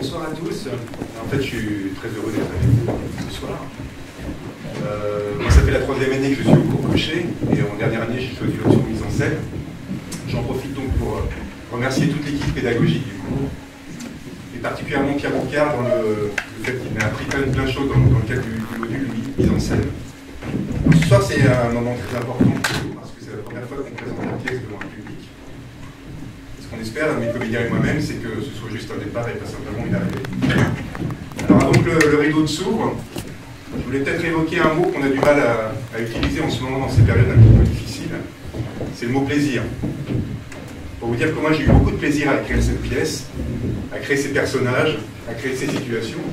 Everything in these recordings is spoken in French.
Bonsoir à tous. En fait, je suis très heureux d'être avec vous ce soir. Moi, ça fait la 3e année que je suis au cours Cochet, et en dernière année, j'ai choisi l'option mise en scène. J'en profite donc pour remercier toute l'équipe pédagogique du cours, et particulièrement Pierre Boucard dans le fait qu'il m'a appris plein de choses dans le cadre du module mise en scène. Donc, ce soir, c'est un moment très important pour nous, parce que c'est la première fois qu'on présente la pièce devant un public. Ce qu'on espère, mes comédiens et moi-même, c'est que ce soit juste un départ et pas simplement une arrivée. Alors, donc, le rideau s'ouvre. Je voulais peut-être évoquer un mot qu'on a du mal à utiliser en ce moment dans ces périodes un petit peu difficiles. C'est le mot plaisir. Pour vous dire que moi, j'ai eu beaucoup de plaisir à écrire cette pièce, à créer ces personnages, à créer ces situations.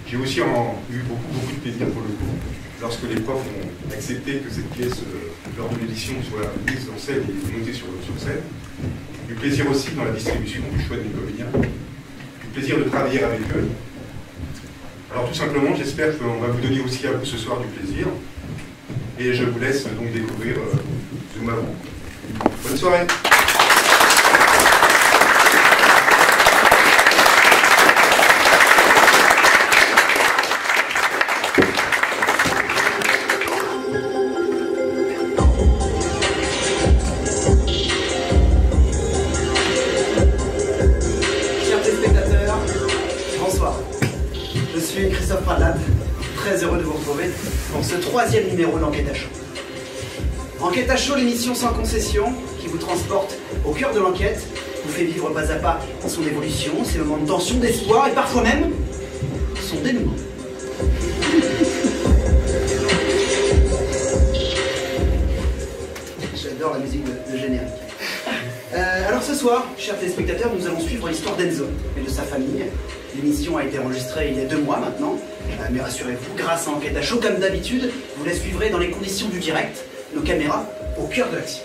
J'ai aussi eu beaucoup de plaisir pour le coup, lorsque les profs ont accepté que cette pièce, lors de l'édition, soit mise en scène et montée sur scène. Du plaisir aussi dans la distribution, du choix de mes comédiens. Du plaisir de travailler avec eux. Alors tout simplement, j'espère qu'on va vous donner aussi à vous ce soir du plaisir. Et je vous laisse donc découvrir Zoom avant. Bonne soirée. Très heureux de vous retrouver pour ce 3e numéro d'Enquête à chaud. Enquête à chaud, l'émission sans concession qui vous transporte au cœur de l'enquête, vous fait vivre pas à pas son évolution, ses moments de tension, d'espoir et parfois même son dénouement. J'adore la musique de générique. Alors ce soir, chers téléspectateurs, nous allons suivre l'histoire d'Enzo et de sa famille. L'émission a été enregistrée il y a 2 mois maintenant, mais rassurez-vous, grâce à Enquête à chaud, comme d'habitude, vous la suivrez dans les conditions du direct, nos caméras au cœur de l'action.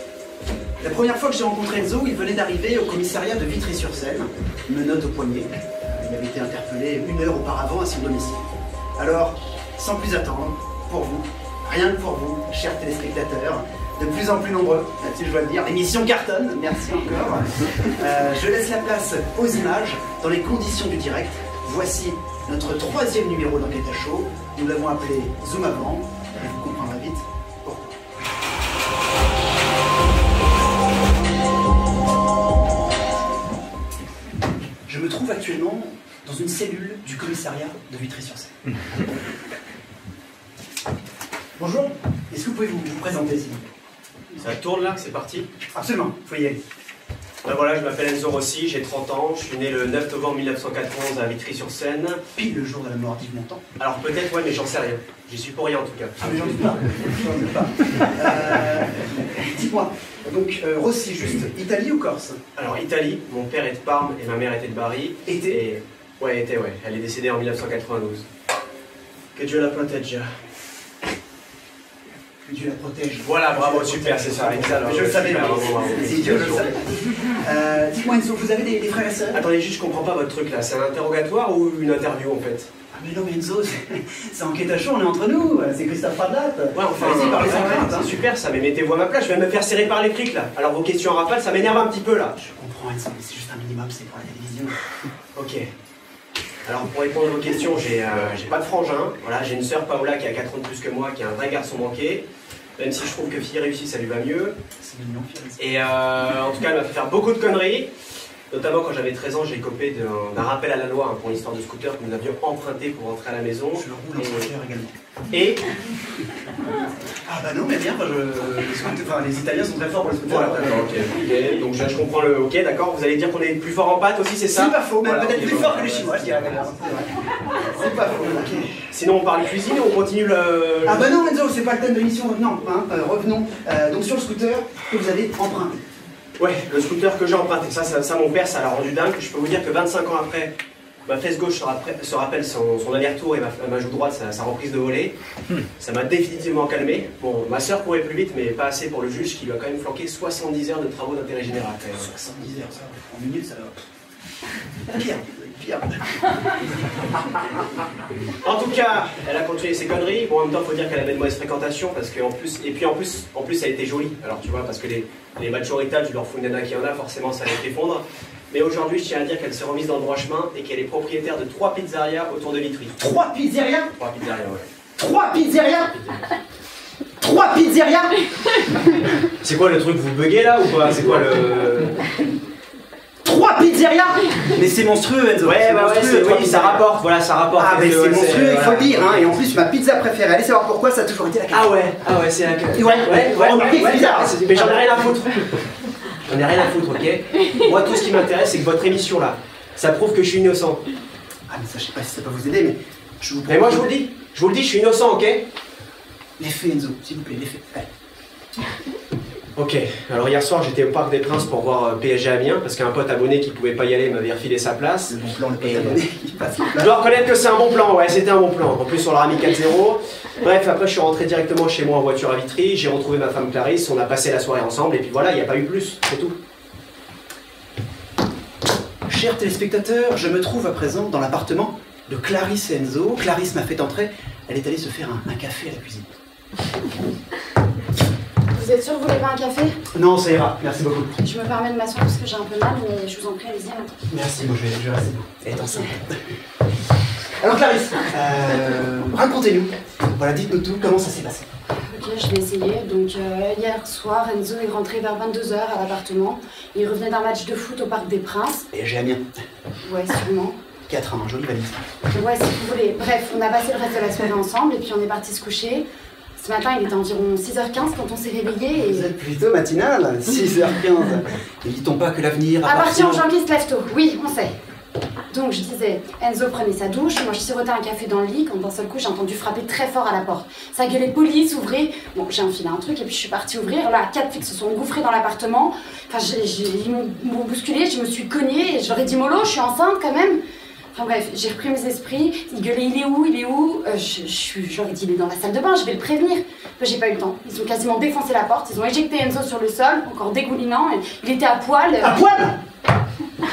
La première fois que j'ai rencontré Enzo, il venait d'arriver au commissariat de Vitry-sur-Seine, menottes au poignet. Il avait été interpellé 1 heure auparavant à son domicile. Alors, sans plus attendre, pour vous, rien que pour vous, chers téléspectateurs, de plus en plus nombreux, là-dessus je dois le dire, l'émission cartonne, merci encore. Je laisse la place aux images dans les conditions du direct. Voici notre 3e numéro d'Enquête à chaud. Nous l'avons appelé Zoom avant, et vous comprendrez vite pourquoi. Je me trouve actuellement dans une cellule du commissariat de Vitry-sur-Seine. Bonjour, est-ce que vous pouvez vous présenter s'il vous plaît? Ça tourne là, c'est parti? Absolument, il faut y aller. Ben voilà, je m'appelle Enzo Rossi, j'ai 30 ans, je suis né le 9 novembre 1991 à Vitry-sur-Seine. Pile le jour de la mort d'Yves Montand. Alors peut-être, ouais, mais j'en sais rien. J'y suis pour rien en tout cas. Ah mais j'en doute pas, j'en doute pas. Dites-moi, donc Rossi juste, Italie ou Corse? Alors Italie, mon père est de Parme et ma mère était de Bari. Était? Ouais, elle est décédée en 1992. Que Dieu la protège. Que Dieu la protège. Voilà, bravo, super, c'est ça. Je le savais, c'est idiot, je le savais. Dites-moi Enzo, vous avez des frères et sœurs? Attendez, juste, je comprends pas votre truc là, c'est un interrogatoire ou une interview en fait? Ah mais non mais Enzo, c'est Enquête à chaud, on est entre nous, c'est Christophe Radlat. Ouais, enfin, c'est super ça, mais mettez-vous à ma place, je vais me faire serrer par les flics là. Alors vos questions en rafale, ça m'énerve un petit peu là. Je comprends Enzo, mais c'est juste un minimum, c'est pour la télévision. Ok. Alors pour répondre à vos questions, j'ai pas de frangin, voilà, j'ai une sœur Paola qui a 4 ans de plus que moi, qui est un vrai garçon manqué, même si je trouve que fille réussie ça lui va mieux. C'est mignon, fille. Et en tout cas elle m'a fait faire beaucoup de conneries, notamment quand j'avais 13 ans j'ai copé d'un rappel à la loi pour l'histoire de scooter que nous avions emprunté pour rentrer à la maison. Je le roule en scooter également. Et ah bah non mais bien, les Italiens sont très forts pour le scooter. Voilà, ok, donc je comprends le ok, d'accord, vous allez dire qu'on est plus fort en pâte aussi, c'est ça? C'est pas faux, voilà, peut-être plus fort que les Chinois, je dirais. C'est pas faux, ok. Sinon on parle cuisine ou on continue le... Ah bah non Enzo, c'est pas le thème de l'émission, non, hein, revenons. Donc sur le scooter que vous avez emprunté. Ouais, le scooter que j'ai emprunté, ça mon père, ça l'a rendu dingue. Je peux vous dire que 25 ans après, ma fesse gauche se rappelle son aller-retour et ma joue droite, sa reprise de volée. Ça m'a définitivement calmé. Bon, ma soeur courait plus vite, mais pas assez pour le juge qui lui a quand même flanqué 70 heures de travaux d'intérêt général. 70 heures, ça, en minutes, ça va. Pire. En tout cas, elle a continué ses conneries. Bon, en même temps, il faut dire qu'elle avait de mauvaise fréquentation parce qu'en plus, elle était jolie. Alors tu vois, parce que les machoritas, tu leur fous une nana qui en a, forcément ça allait t'effondre. Mais aujourd'hui, je tiens à dire qu'elle s'est remise dans le droit chemin et qu'elle est propriétaire de 3 pizzerias autour de Vitry. 3 pizzerias? 3 pizzerias, ouais. 3 pizzerias? 3 pizzerias? C'est quoi le truc, vous buguez là ou quoi? C'est quoi le... 3 pizzerias? Mais c'est monstrueux, Enzo. Ouais, bah ouais, monstrueux, oui, ça rapporte, voilà, ça rapporte. Ah, mais c'est monstrueux, il faut le dire, hein. ouais. Et en plus, ma pizza préférée, allez savoir pourquoi, ça a toujours été la carte. Ah ouais, c'est la queue. Ouais, remarquez, c'est bizarre. Mais j'en ai rien à foutre. J'en ai rien à foutre, ok? Moi, tout ce qui m'intéresse, c'est que votre émission là, ça prouve que je suis innocent. Ah, mais ça, je sais pas si ça peut vous aider, mais je vous Mais moi, je vous le dis, je suis innocent, ok? Les faits, Enzo, s'il vous plaît, les faits. Allez. Ok, alors hier soir j'étais au Parc des Princes pour voir PSG Amiens parce qu'un pote abonné qui pouvait pas y aller m'avait refilé sa place. Le bon plan, le pote abonné qui passe. Je dois reconnaître que c'est un bon plan, ouais, c'était un bon plan. En plus on leur a mis 4-0. Bref, après je suis rentré directement chez moi en voiture à Vitry, j'ai retrouvé ma femme Clarisse, on a passé la soirée ensemble et puis voilà, il n'y a pas eu plus, c'est tout. Chers téléspectateurs, je me trouve à présent dans l'appartement de Clarisse et Enzo. Clarisse m'a fait entrer, elle est allée se faire un café à la cuisine. Vous êtes sûr que vous voulez pas un café? Non, ça ira, merci beaucoup. Je me permets de m'asseoir parce que j'ai un peu mal, mais je vous en prie, allez-y. Merci, moi je vais rester. Elle est enceinte. Alors Clarisse, racontez-nous. Voilà, dites-nous tout, comment ça s'est passé? Ok, je vais essayer. Donc hier soir, Enzo est rentré vers 22 h à l'appartement. Il revenait d'un match de foot au Parc des Princes. Et j'ai Amiens. Ouais, sûrement. 4-1, jolie valise. Ouais, si vous voulez. Bref, on a passé le reste de la soirée ensemble et puis on est parti se coucher. Ce matin, il était environ 6h15 quand on s'est réveillé et... Vous êtes plutôt matinal, 6h15. Ne dit-on pas que l'avenir À partir en janvier, se lève tôt. Oui, on sait. Donc je disais, Enzo prenait sa douche, moi je sirotais un café dans le lit quand d'un seul coup j'ai entendu frapper très fort à la porte. Ça gueulait police, ouvrez. Bon, j'ai enfilé un truc et puis je suis partie ouvrir. Là, 4 flics se sont engouffrés dans l'appartement. Enfin, ils m'ont bousculé, je me suis cognée et je leur ai dit mollo, je suis enceinte quand même. Enfin bref, j'ai repris mes esprits, ils gueulaient il est où j'aurais dit il est dans la salle de bain, je vais le prévenir. J'ai pas eu le temps, ils ont quasiment défoncé la porte, ils ont éjecté Enzo sur le sol, encore dégoulinant, il était à poil. À poil? Vous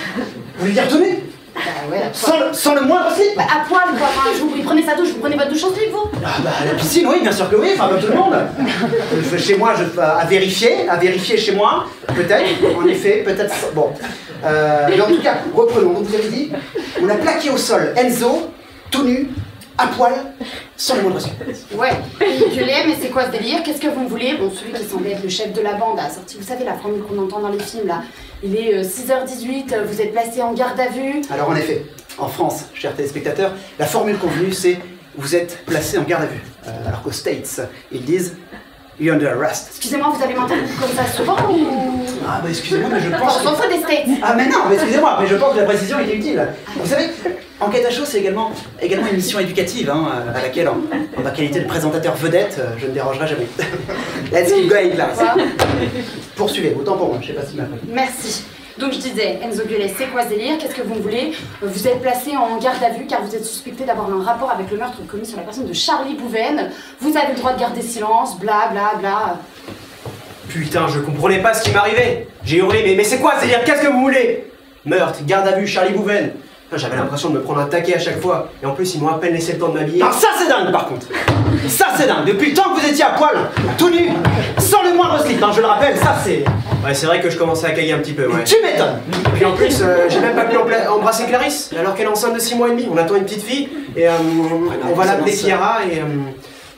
voulez dire tenue? Bah ouais, à poil. Sans le moindre slip? Bah, à poil quoi, enfin, il prenait sa douche, vous prenez votre douche en slip vous? Ah bah à la piscine, oui, bien sûr que oui, enfin comme tout le monde. Chez moi, à vérifier chez moi, peut-être, en effet, peut-être, bon. Mais en tout cas, reprenons, donc vous avez dit, on a plaqué au sol Enzo, tout nu, à poil, sans le moindre slip. Ouais, il gueulait, mais c'est quoi ce délire? Qu'est-ce que vous me voulez? Bon, celui qui semblait être le chef de la bande a sorti, vous savez, la formule qu'on entend dans les films là. Il est 6h18, vous êtes placé en garde à vue. Alors en effet, en France, chers téléspectateurs, la formule convenue c'est vous êtes placé en garde à vue. Alors qu'aux States, ils disent you're under arrest. Excusez-moi, vous allez m'entendre comme ça souvent ou... Ah bah excusez-moi, mais je pense... On s'en fout des States. Ah mais non, mais excusez-moi, mais je pense que la précision était utile. Vous savez, Enquête à chaud, c'est également une mission éducative, hein, à laquelle, en ma qualité de présentateur vedette, je ne dérangerai jamais. Let's keep going, Clarisse. Poursuivez, autant pour moi, je sais pas si m'a pris. Merci. Donc je disais, Enzo gueulait, c'est quoi ce délire? Qu'est-ce que vous me voulez? Vous êtes placé en garde à vue car vous êtes suspecté d'avoir un rapport avec le meurtre commis sur la personne de Charlie Bouven. Vous avez le droit de garder silence, bla bla bla. Putain, je comprenais pas ce qui m'arrivait. J'ai hurlé, mais c'est quoi ce délire? Qu'est-ce que vous voulez? Meurtre, garde à vue, Charlie Bouven. J'avais l'impression de me prendre un taquet à chaque fois. Et en plus, ils m'ont à peine laissé le temps de m'habiller. Alors ça c'est dingue par contre. Ça c'est dingue. Depuis le temps que vous étiez à poil, tout nu, sans le moindre slip, hein, je le rappelle, ça c'est... Ouais, c'est vrai que je commençais à cailler un petit peu, ouais. Tu m'étonnes. Et puis en plus, j'ai même pas pu embrasser Clarisse, alors qu'elle est enceinte de 6 mois et demi. On attend une petite fille, et on va l'appeler Chiara, et...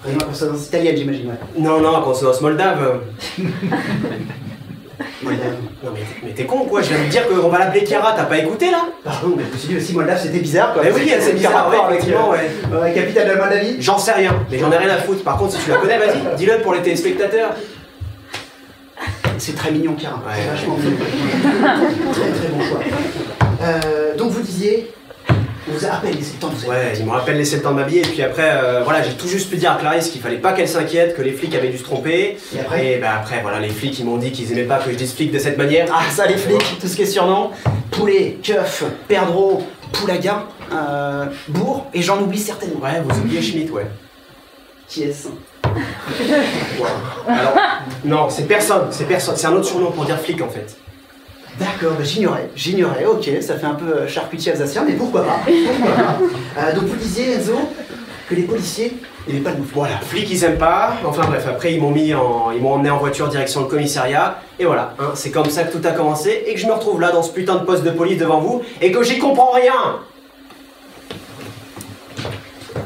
Vraiment consonance italienne, j'imagine, ouais. Non, consonance moldave. Moldave. Non mais t'es con quoi, je viens de dire qu'on va l'appeler Chiara, t'as pas écouté là? Pardon, mais je me suis dit aussi Moldave c'était bizarre quoi. Mais oui, c'est bizarre, ouais, effectivement, ouais. Capitale de la Moldavie. J'en sais rien, mais j'en ai rien à foutre. Par contre, si tu la connais, vas-y, dis-le pour les téléspectateurs. C'est très mignon, Chiara. Ouais. C'est vachement mignon. Très bon choix. Donc vous disiez, on vous a à peine laissé le temps de vous Ouais, ils m'ont à peine laissé le temps de m'habiller, et puis après, voilà, j'ai tout juste pu dire à Clarisse qu'il fallait pas qu'elle s'inquiète, que les flics avaient dû se tromper. Et après Et bah après, voilà, les flics ils m'ont dit qu'ils aimaient pas que je dise flic de cette manière. Ah ça les flics, tout ce qui est surnom. Poulet, keuf, perdreau, poulaga, bourg, et j'en oublie certainement. Ouais, vous oubliez Schmitt, ouais. Qui est-ce? Alors, non, c'est personne, c'est un autre surnom pour dire flic en fait. D'accord, bah j'ignorais, ok, ça fait un peu charcutier alsacien, mais pourquoi pas, donc vous disiez, Enzo, que les policiers Il n'y avait pas de mouvement. Voilà, flics ils aiment pas, enfin bref, après ils m'ont emmené en voiture direction le commissariat, et voilà, hein, c'est comme ça que tout a commencé, et que je me retrouve là dans ce putain de poste de police devant vous, et que j'y comprends rien.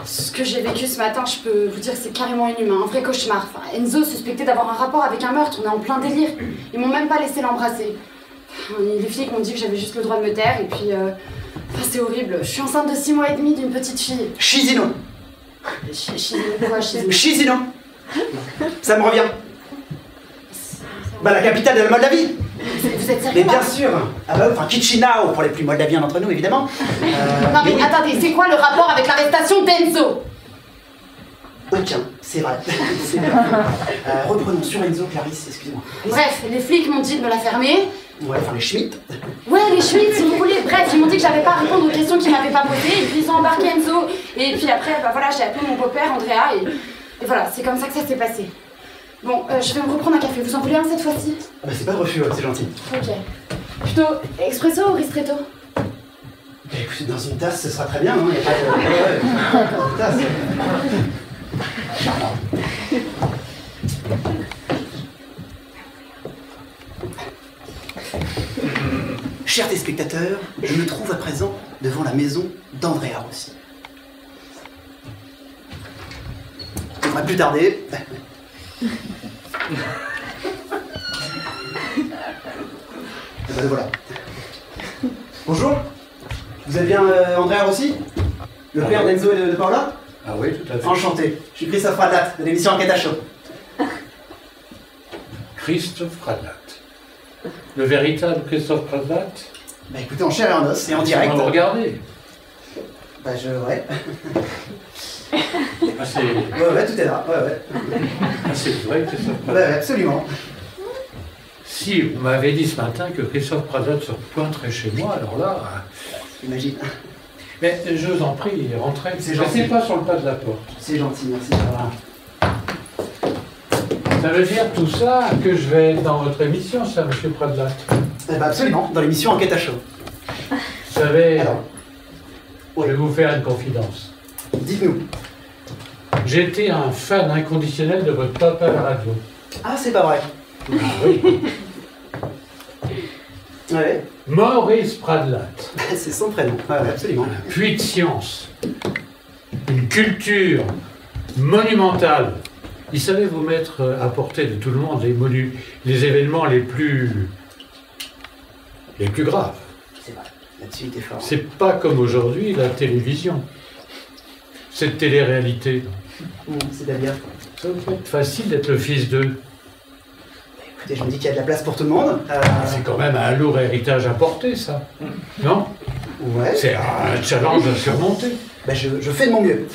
Ce que j'ai vécu ce matin, je peux vous dire que c'est carrément inhumain, un vrai cauchemar. Enfin, Enzo suspectait d'avoir un rapport avec un meurtre, on est en plein délire. Ils m'ont même pas laissé l'embrasser. Les flics m'ont dit que j'avais juste le droit de me taire, et puis... Enfin, c'est horrible, je suis enceinte de 6 mois et demi d'une petite fille. Chizino. Quoi, Chizino? Chizino. Ça me revient. Bah la capitale de la Moldavie. Vous êtes sérieux? Mais bien là? sûr. Ah bah enfin Chisinau pour les plus moldaviens d'entre nous évidemment. Non mais oui. attendez, c'est quoi le rapport avec l'arrestation d'Enzo? Aucun, c'est vrai. C'est vrai. Reprenons sur Enzo, Clarisse, excusez-moi. Bref, les flics m'ont dit de me la fermer. Ouais, enfin les Schmitt. Ouais, les Schmitt, si vous voulez. Bref, ils m'ont dit que j'avais pas à répondre aux questions qu'ils m'avaient pas posées. Et puis ils ont embarqué Enzo. Et puis après, bah voilà, j'ai appelé mon beau-père, Andrea. Et voilà, c'est comme ça que ça s'est passé. Bon, je vais me reprendre un café. Vous en voulez un cette fois-ci? Ah bah c'est pas de refus, c'est gentil. Ok. Plutôt expresso ou ristretto? Bah écoutez, dans une tasse, ce sera très bien, hein. Y a pas de... Ouais, une tasse. Chers téléspectateurs, je me trouve à présent devant la maison d'Andrea Rossi. Il ne devrait plus tarder. Et ben le voilà. Bonjour, vous êtes bien Andrea Rossi? Le père d'Enzo et de Paola? Ah oui, tout à fait. Enchanté, je suis Christophe Radlat, de l'émission Enquête à chaud. Christophe Radlat. Le véritable Christophe Radlat. Bah écoutez, en chair et en os, et en direct. Vous regardez. Bah ouais. Ah, c'est Ouais, tout est là, ouais. vrai, Christophe Ouais, Radlat. absolument. Si vous m'avez dit ce matin que Christophe Radlat se pointerait chez moi, alors là... Imagine. Mais je vous en prie, rentrez. C'est gentil. Restez pas sur le pas de la porte. C'est gentil, merci. Ça va. Ça veut dire tout ça que je vais être dans votre émission, ça, monsieur Radlat. Eh bah absolument, dans l'émission Enquête à chaud. Vous savez, Alors, je vais vous faire une confidence. dites-nous. J'étais un fan inconditionnel de votre papa à la radio. Ah, c'est pas vrai. Ah oui. Ouais, Maurice Pradlat. c'est son prénom. Ouais, absolument. Un puits de science, une culture monumentale. Il savait vous mettre à portée de tout le monde les événements les plus graves. C'est vrai. Là-dessus, il était fort. C'est pas comme aujourd'hui la télévision. Cette télé-réalité. C'est-à-dire. Ça va être facile d'être le fils d'eux. Écoutez, je me dis qu'il y a de la place pour tout le monde. C'est quand même un lourd héritage à porter, ça. Non? Ouais. C'est un challenge à surmonter. Bah, je fais de mon mieux.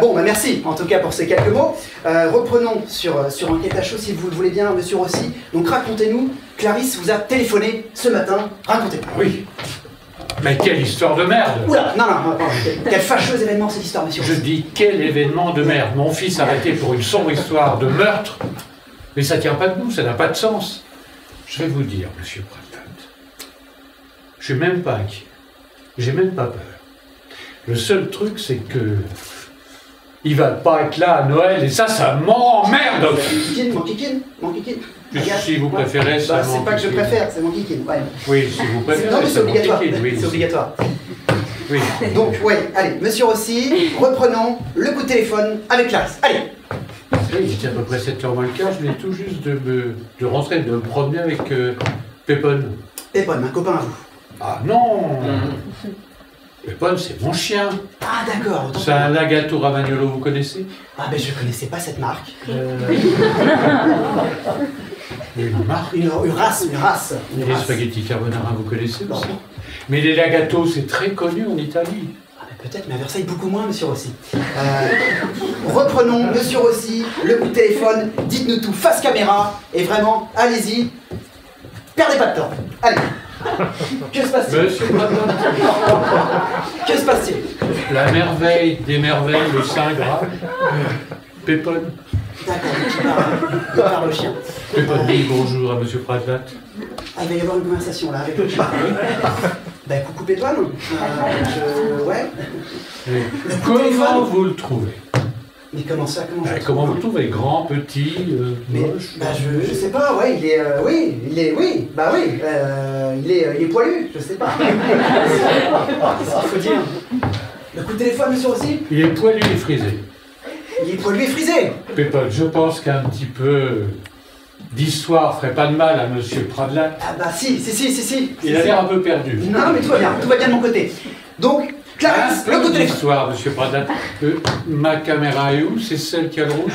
Bon, bah merci en tout cas pour ces quelques mots. Reprenons sur Enquête à chaud si vous le voulez bien, monsieur Rossi. Donc racontez-nous, Clarisse vous a téléphoné ce matin. Racontez-nous. Oui. Mais quelle histoire de merde! Oula, non, quel fâcheux événement cette histoire, monsieur Je Rossi. dis quel événement de merde. Mon fils arrêté pour une sombre histoire de meurtre. Mais ça tient pas debout, ça n'a pas de sens. Je vais vous dire, monsieur Pradlat, je suis même pas inquiet. J'ai même pas peur. Le seul truc, c'est que il va pas être là à Noël, et ça m'emmerde! Mon kikine. Si vous préférez, ça Bah, c'est pas que je m'enquiquine. préfère, c'est mon kikine. Ouais. Oui, si vous préférez, Non, mais c'est ça obligatoire. m'enquiquine, oui. C'est obligatoire. Oui. Donc, ouais, allez, monsieur Rossi, reprenons le coup de téléphone avec Clarisse. Allez. Il était à peu près 7h moins le quart, je venais tout juste de rentrer, de me promener avec Pépone. Pépone, un copain à vous. Ah non! Pépone, c'est mon chien. Ah, d'accord. C'est un Lagato Ramagnolo, vous connaissez? Ah, ben je connaissais pas cette marque. Une marque. Une race. Et les spaghetti carbonara, vous connaissez Non. aussi? Mais les Lagato, c'est très connu en Italie. Ah, ben peut-être, mais à Versailles, beaucoup moins, monsieur Rossi. Reprenons, monsieur Rossi, le coup de téléphone. Dites-nous tout face caméra. Et vraiment, allez-y. Perdez pas de temps. Allez. Que se passe-t-il? Monsieur Pradlat, Que se passe-t-il? la merveille des merveilles, le Saint Graal. Pépone. D'accord, il parle au chien. Pépone dit bonjour à monsieur Pradlat. Ah, il va y avoir une conversation là avec le chien. Ben, coucou Pétoine. Ouais. Comment vous le trouvez? Mais comment ça, Comment vous le trouvez? Grand, petit, moche? Je sais pas, ouais, il est il est poilu, je sais pas. Qu'est-ce qu'il faut dire? Le coup de téléphone, monsieur Rossi? Il est poilu et frisé. Il est poilu et frisé. Pépin, je pense qu'un petit peu d'histoire ferait pas de mal à monsieur Pradlat. Ah bah si. Il a l'air un peu perdu. Non, mais tout va bien de mon côté. Donc, Clarisse, le coup de téléphone. L'histoire, monsieur Pradlat. Ma caméra est où? C'est celle qui a le rouge?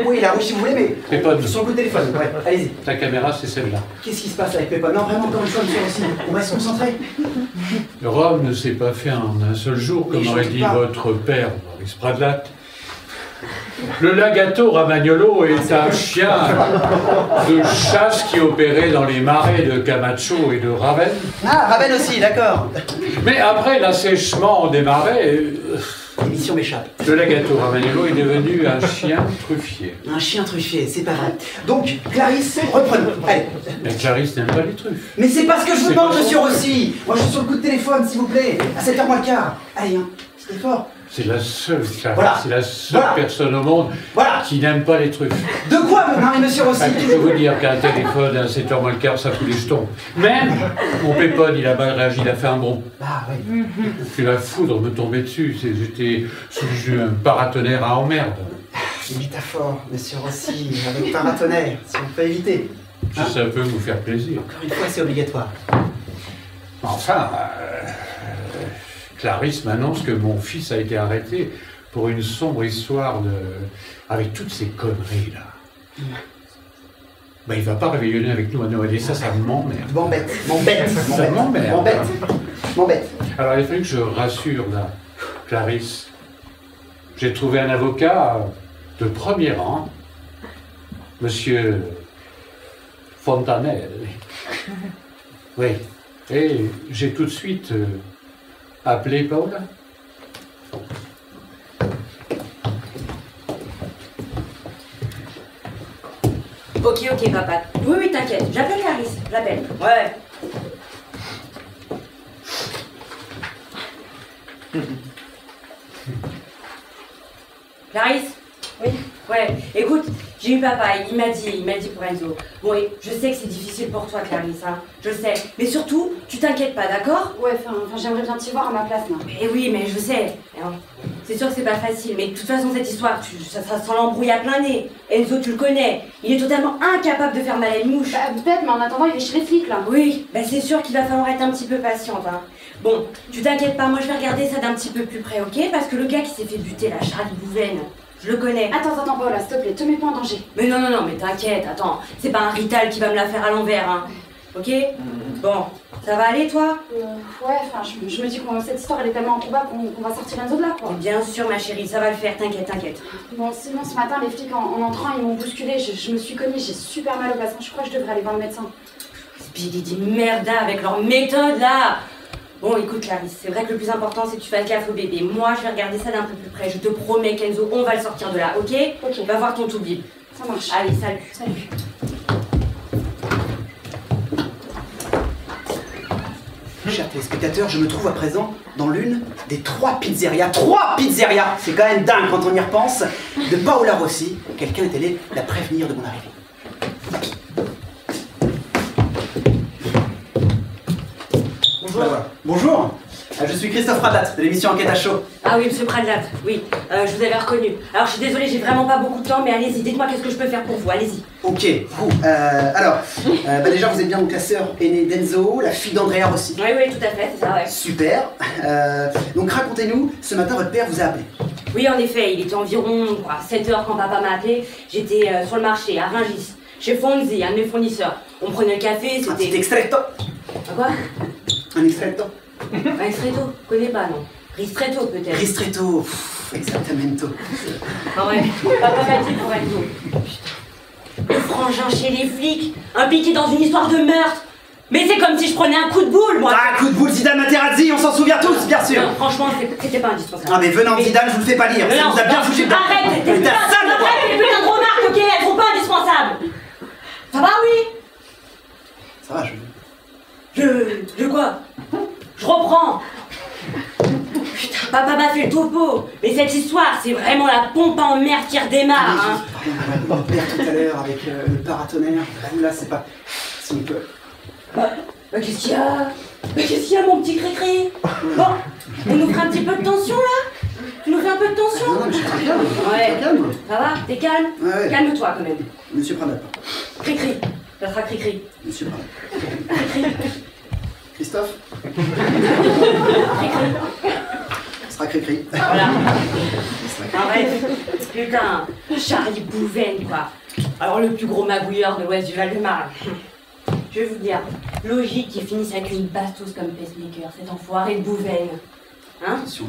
Oui, la rouge si vous voulez, mais Pépin. sur le coup de téléphone, ouais, allez-y. Ta caméra, c'est celle-là. Qu'est-ce qui se passe avec Pépin? Non, vraiment, encore une fois, monsieur Rossi, on va se concentrer. Rome ne s'est pas fait en un seul jour, comme aurait dit votre père, Maurice Pradlat. Le Lagato Ramagnolo est un chien de chasse qui opérait dans les marais de Camacho et de Ravenne. Ah, Ravenne aussi, d'accord. Mais après l'assèchement des marais, L'émission m'échappe. le Lagato Ramagnolo est devenu un chien truffier. Un chien truffier, c'est pas vrai. Donc, Clarisse, reprenons. Allez. Mais Clarisse n'aime pas les truffes. Mais c'est pas ce que je vous C'est demande, pas monsieur Rossi. Moi, je suis sur le coup de téléphone, s'il vous plaît. À 7h moins le quart. Allez, un petit effort. C'est la seule, Clarisse, Voilà. c'est la seule Voilà. personne au monde Voilà. qui n'aime pas les truffes. De quoi, non, mais monsieur Rossi? Je peux vous dire qu'un téléphone à 7h moins le quart, ça fout les jetons. Même mon pépone, il a mal réagi, il a fait un bond. Ah, oui. Puis la foudre me tombait dessus. J'étais sous un paratonnerre à emmerde. Une métaphore, monsieur Rossi, avec paratonnerre, si on peut éviter. Ça peut vous faire plaisir. Encore une fois, c'est obligatoire. Enfin, Clarisse m'annonce que mon fils a été arrêté pour une sombre histoire de... avec toutes ces conneries-là. Ben, il va pas réveillonner avec nous à Noël et ça m'emmerde. M'embête. Alors, il a fallu que je rassure la Clarisse. J'ai trouvé un avocat de premier rang, monsieur Fontanelle. Oui. Et j'ai tout de suite appelé Paula. Ok, papa. Oui, t'inquiète. J'appelle Clarisse. J'appelle. Ouais. Clarisse? Oui. Ouais. Écoute, j'ai eu papa. Il m'a dit pour Enzo. Bon, et je sais que c'est difficile pour toi, Clarisse, hein. Je sais. Mais surtout, tu t'inquiètes pas, d'accord? Ouais, enfin, j'aimerais bien t'y voir à ma place, là. Mais oui, mais je sais. C'est sûr que c'est pas facile, mais de toute façon, cette histoire, ça sent l'embrouille à plein nez. Enzo, tu le connais. Il est totalement incapable de faire mal à une mouche. Bah, peut-être, mais en attendant, il est chez les flics, là. Oui, bah c'est sûr qu'il va falloir être un petit peu patiente, hein. Bon, tu t'inquiètes pas, moi je vais regarder ça d'un petit peu plus près, ok? Parce que le gars qui s'est fait buter, la Charles Bouven, je le connais. Attends, Paula, s'il te plaît, te mets pas en danger. Mais non, mais t'inquiète, attends, c'est pas un Rital qui va me la faire à l'envers, hein. Ok? Bon, ça va aller, toi? Ouais, enfin, je me dis que cette histoire, elle est tellement improbable qu'on va sortir Enzo de là, quoi. Bien sûr, ma chérie, ça va le faire, t'inquiète. Bon, sinon, ce matin, les flics, en entrant, ils m'ont bousculé, je me suis cognée, j'ai super mal au bassin, je crois que je devrais aller voir le médecin. Speedy dit merde avec leur méthode, là. Bon, écoute, Clarisse, c'est vrai que le plus important, c'est que tu fasses gaffe au bébé. Moi, je vais regarder ça d'un peu plus près. Je te promets, Kenzo, on va le sortir de là, ok? Ok. Va voir ton toubib. Ça marche. Allez, salut. Salut. Chers téléspectateurs, je me trouve à présent dans l'une des 3 pizzerias. 3 pizzerias! C'est quand même dingue quand on y repense. De Paola Rossi. Quelqu'un est allé la prévenir de mon arrivée. Bonjour. Je suis Christophe Pradlat de l'émission Enquête à chaud. Ah oui, monsieur Pradlat, oui, je vous avais reconnu. Alors, je suis désolée, j'ai vraiment pas beaucoup de temps, mais allez-y, dites-moi qu'est-ce que je peux faire pour vous, allez-y. Ok, déjà vous êtes bien donc la sœur aînée d'Enzo, la fille d'Andrea Rossi. Oui, tout à fait, c'est ça, ouais. Super. Donc racontez-nous, ce matin votre père vous a appelé. Oui, en effet, il était environ 7h quand papa m'a appelé. J'étais sur le marché, à Rungis, chez Fonzi, un de mes fournisseurs. On prenait le café, Un c'était... petit extretto. Quoi? Un extretto. Un extretto? Je connais pas, non. Ristretto, peut-être. Ristretto. Exactamento. Ah ouais, papa m'a dit pour Enzo. Le frangin chez les flics, impliqué dans une histoire de meurtre. Mais c'est comme si je prenais un coup de boule, moi. Ah, coup de boule, Zidane Materazzi, on s'en souvient tous, bien sûr. Non, franchement, c'était pas indispensable. Ah, mais venant de Zidane, je vous le fais pas lire. Ça vous a bien foutu dedans. Arrête, tes putains de remarques, ok? Elles sont pas indispensables. Ça va, oui? Ça va, Je quoi? Je reprends. Putain. Papa m'a fait le topo. Mais cette histoire, c'est vraiment la pompe à emmerde qui redémarre, hein. Pardon, mon père tout à l'heure avec le paratonnerre. Là, c'est pas... Si on peut... Qu'est-ce qu'il y a? Mais qu'est-ce qu'il y a, mon petit Cricri? Bon, on nous fera un petit peu de tension, là? Tu nous fais un peu de tension? Non, mais je suis très calme. Ouais. Très calme. Ça va? T'es calme? Ouais. Calme-toi, quand même. Monsieur Pradal. Cricri. Ça sera Cricri. Monsieur Pradal. Christophe. Cricri. Ce sera Cricri. Voilà. En bref, putain, Charlie Bouven, quoi. Alors, le plus gros magouilleur de l'ouest du Val-de-Marne. Je vais vous dire, logique qu'il finisse avec une bastos comme pacemaker, cet enfoiré de Bouven. Hein? Attention.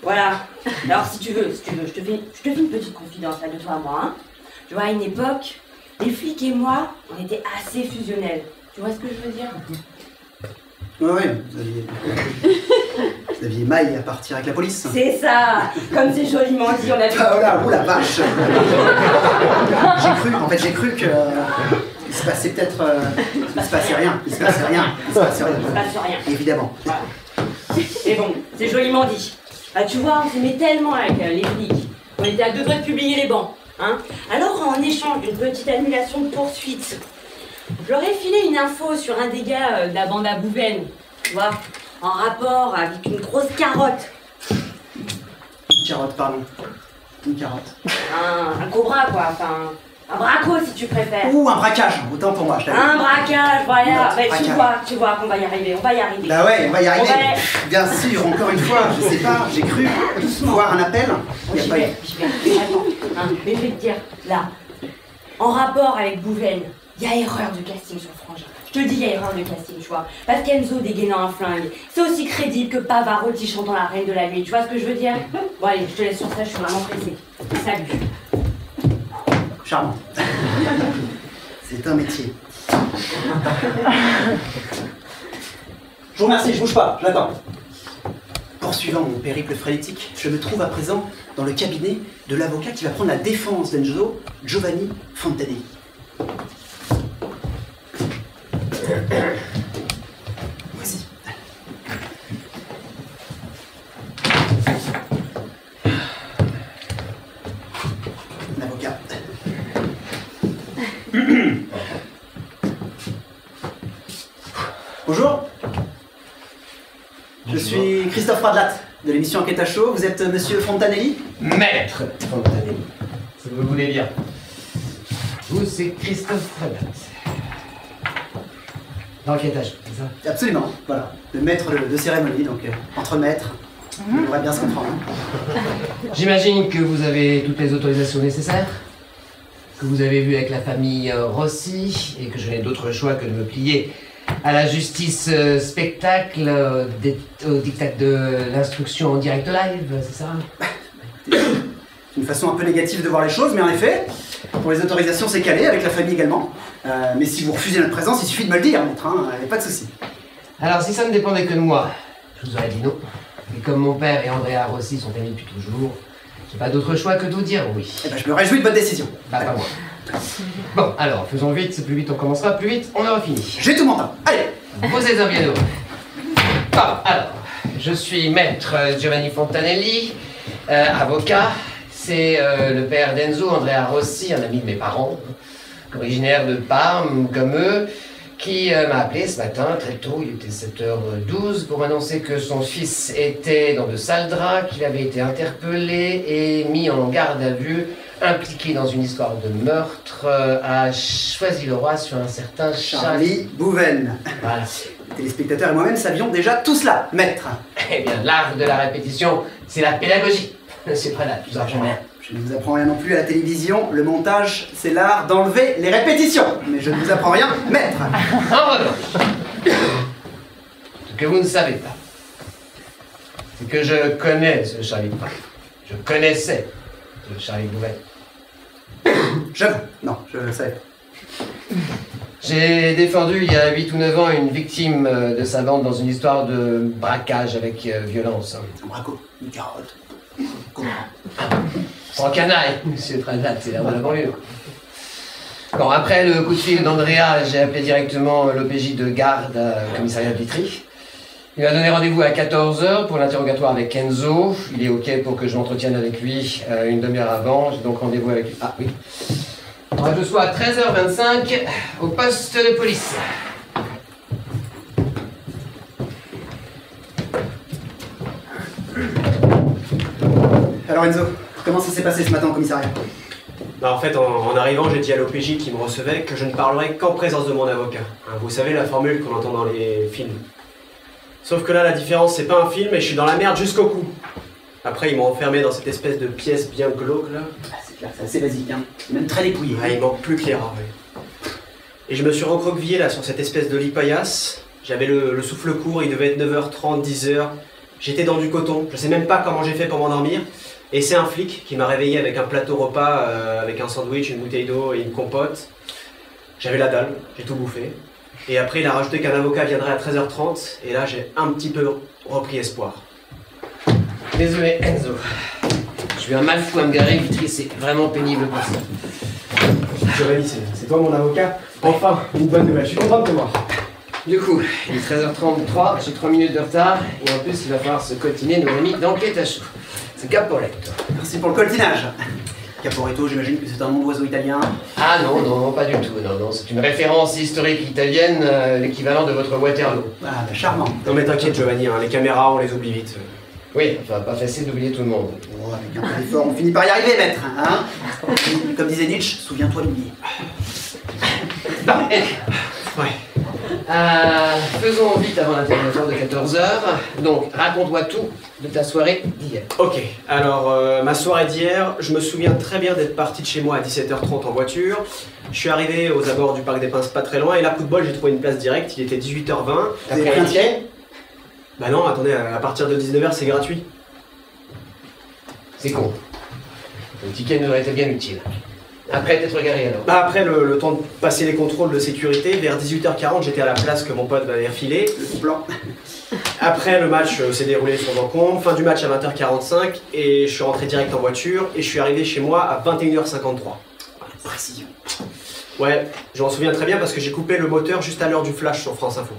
Voilà. Alors, si tu veux, je te fais une petite confidence là de toi à moi, hein. Tu vois, à une époque, les flics et moi, on était assez fusionnels. Tu vois ce que je veux dire? Ouais, vous aviez maille à partir avec la police. C'est ça. Comme c'est joliment dit, on a vu. Ah voilà, oh la vache. J'ai cru que... il se passait peut-être... il se passait rien. Il se passe rien. Évidemment. Voilà. Et bon, c'est joliment dit. Ah, tu vois, on s'aimait tellement avec les flics. On était à 2 doigts de publier les bancs. Hein. Alors, en échange d'une petite annulation de poursuite, je leur ai filé une info sur un des gars de la bande à Bouven. Tu vois, en rapport avec une grosse carotte. Une carotte, pardon. Une carotte. Un cobra, quoi. Enfin, un braco, si tu préfères. Ouh, un braquage. Autant pour moi, je t'avais dit. Un braquage, voilà. Ouais, braquage. Tu vois qu'on va y arriver. On va y arriver. Bah ouais, on va y arriver. On va Bien sûr, encore une fois, je sais pas, j'ai cru voir un appel. Il y a J'y pas eu. vais. Attends, hein, mais je vais te dire, là, en rapport avec Bouven, il y a erreur de casting sur Frangin. Je te dis, il y a erreur de casting, tu vois. Parce qu'Enzo dégainant un flingue, c'est aussi crédible que Pavarotti chantant la Reine de la Nuit. Tu vois ce que je veux dire? Bon, allez, je te laisse sur ça, je suis vraiment pressée. Salut. Charmant. C'est un métier. Je vous remercie, je bouge pas, je l'attends. Poursuivant mon périple frénétique, je me trouve à présent dans le cabinet de l'avocat qui va prendre la défense d'Enzo, Giovanni Fontanelli. Voici. L'avocat. Bonjour. Je suis Christophe Pradlat, de l'émission Enquête à chaud. Vous êtes monsieur Fontanelli? Maître Fontanelli, si vous voulez bien. Vous, c'est Christophe Pradlat. D'Enquête à chaud, c'est ça? Absolument, voilà. Le maître de cérémonie, donc entre maîtres, on devrait bien se comprendre. J'imagine que vous avez toutes les autorisations nécessaires, que vous avez vu avec la famille Rossi, et que je n'ai d'autre choix que de me plier à la justice spectacle, au diktat de l'instruction en direct live, c'est ça? C'est une façon un peu négative de voir les choses, mais en effet, pour les autorisations, c'est calé, avec la famille également. Mais si vous refusez notre présence, il suffit de me le dire, maître, hein, pas de souci. Alors, si ça ne dépendait que de moi, je vous aurais dit non. Et comme mon père et Andrea Rossi sont amis depuis toujours, j'ai pas d'autre choix que de vous dire oui. Eh ben, je me réjouis de votre décision. Bah, pas moi. Bon, alors, faisons vite, plus vite on commencera, plus vite on aura fini. J'ai tout mon temps. Allez. Vous êtes un bien heureux. Bon, alors, je suis maître Giovanni Fontanelli, avocat. C'est le père d'Enzo, Andrea Rossi, un ami de mes parents, originaire de Parme, comme eux, qui m'a appelé ce matin, très tôt, il était 7h12, pour m'annoncer que son fils était dans de sales draps, qu'il avait été interpellé et mis en garde à vue, impliqué dans une histoire de meurtre à Choisy-le-Roi sur un certain Charlie Bouven. Voilà. Les téléspectateurs et moi-même savions déjà tout cela, maître. Eh bien, l'art de la répétition, c'est la pédagogie. C'est pas là, tout ça, rien. Je ne vous apprends rien non plus à la télévision. Le montage, c'est l'art d'enlever les répétitions. Mais je ne vous apprends rien, maître. En revanche, ce que vous ne savez pas, c'est que je connais ce Charlie Bouven. Je connaissais ce Charlie Bouven. J'avoue, non, je ne savais pas. J'ai défendu il y a 8 ou 9 ans une victime de sa bande dans une histoire de braquage avec violence. Un braco, une carotte. En canaille, monsieur Pradlat, c'est l'air de la banlieue. Bon, après le coup de fil d'Andrea, j'ai appelé directement l'OPJ de garde au commissariat de Vitry. Il m'a donné rendez-vous à 14h pour l'interrogatoire avec Enzo. Il est OK pour que je m'entretienne avec lui une demi-heure avant. J'ai donc rendez-vous avec lui. Ah oui. Je sois à 13h25 au poste de police. Alors Enzo, comment ça s'est passé ce matin au commissariat? Bah, en fait, en arrivant, j'ai dit à l'OPJ qui me recevait que je ne parlerai qu'en présence de mon avocat. Hein, vous savez la formule qu'on entend dans les films. Sauf que là, la différence, c'est pas un film et je suis dans la merde jusqu'au cou. Après, ils m'ont enfermé dans cette espèce de pièce bien glauque là. Ah, c'est clair, c'est assez basique, hein. Même très dépouillé. Ah, il manque plus que les rats, ouais. Et je me suis recroquevillé là sur cette espèce de lit paillasse. J'avais le souffle court, il devait être 9h30, 10h. J'étais dans du coton. Je sais même pas comment j'ai fait pour m'endormir. Et c'est un flic qui m'a réveillé avec un plateau repas, avec un sandwich, une bouteille d'eau et une compote. J'avais la dalle, j'ai tout bouffé. Et après, il a rajouté qu'un avocat viendrait à 13h30. Et là, j'ai un petit peu repris espoir. Désolé, Enzo. Je suis un mal fou à me garer, Vitry, c'est vraiment pénible pour ça. Giovanni, c'est toi mon avocat? Enfin, une bonne nouvelle, je suis content de te voir. Du coup, il est 13h33, j'ai 3 minutes de retard, et en plus, il va falloir se coltiner nos amis d'enquête à chaud. C'est Caporetto. Merci pour le coltinage. Caporetto, j'imagine que c'est un nom d'oiseau italien. Ah non, non, pas du tout, non, c'est une référence historique italienne, l'équivalent de votre Waterloo. Ah, bah, charmant. Non mais t'inquiète Giovanni, hein, les caméras, on les oublie vite. Oui, enfin, pas facile d'oublier tout le monde. Oh, avec un peu d'effort, on finit par y arriver, maître. Hein? Comme disait Nietzsche, souviens-toi d'oublier. Ouais. Faisons vite avant l'interrogatoire de 14h. Donc, raconte-moi tout de ta soirée d'hier. Ok, alors ma soirée d'hier, je me souviens très bien d'être parti de chez moi à 17h30 en voiture. Je suis arrivé aux abords du Parc des Princes pas très loin et là, coup de bol, j'ai trouvé une place directe, il était 18h20. T'as pris un ticket? Bah non, attendez, à partir de 19h, c'est gratuit. C'est con. Le ticket nous aurait été bien utile. Après t'être garé alors. Bah après le temps de passer les contrôles de sécurité, vers 18h40, j'étais à la place que mon pote m'avait refilée. Le blanc. Après le match s'est déroulé sur Vancombe, fin du match à 20h45 et je suis rentré direct en voiture et je suis arrivé chez moi à 21h53. Précision. Ouais, je m'en souviens très bien parce que j'ai coupé le moteur juste à l'heure du flash sur France Info.